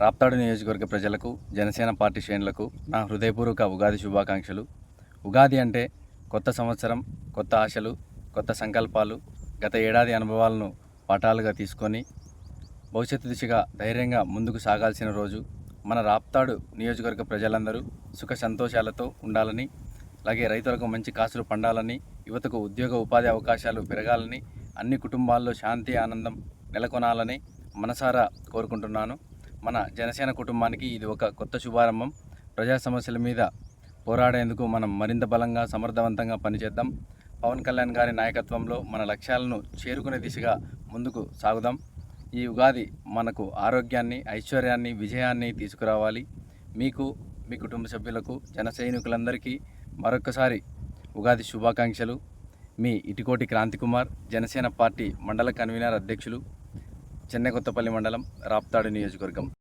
రాప్తాడు నియోజకవర్గ ప్రజలకు, జనసేన పార్టీ శ్రేణులకు నా హృదయపూర్వక ఉగాది శుభాకాంక్షలు. ఉగాది అంటే కొత్త సంవత్సరం, కొత్త ఆశలు, కొత్త సంకల్పాలు, గత ఏడాది అనుభవాలను పాఠాలుగా తీసుకొని భవిష్యత్తు దిశగా ధైర్యంగా ముందుకు సాగాల్సిన రోజు. మన రాప్తాడు నియోజకవర్గ ప్రజలందరూ సుఖ సంతోషాలతో ఉండాలని, అలాగే రైతులకు మంచి కాసులు పండాలని, యువతకు ఉద్యోగ ఉపాధి అవకాశాలు పెరగాలని, అన్ని కుటుంబాల్లో శాంతి ఆనందం నెలకొనాలని మనసారా కోరుకుంటున్నాను. మన జనసేన కుటుంబానికి ఇది ఒక కొత్త శుభారంభం. ప్రజా సమస్యల మీద పోరాడేందుకు మనం మరింత బలంగా సమర్థవంతంగా పనిచేద్దాం. పవన్ కళ్యాణ్ గారి నాయకత్వంలో మన లక్ష్యాలను చేరుకునే దిశగా ముందుకు సాగుదాం. ఈ ఉగాది మనకు ఆరోగ్యాన్ని, ఐశ్వర్యాన్ని, విజయాన్ని తీసుకురావాలి. మీకు, మీ కుటుంబ సభ్యులకు, జన సైనికులందరికీ మరొకసారి ఉగాది శుభాకాంక్షలు. మీ ఇటికోటి క్రాంతికుమార్, జనసేన పార్టీ మండల కన్వీనర్ అధ్యక్షులు, చెన్నెకొత్తపల్లి మండలం, రాప్తాడు నియోజకవర్గం.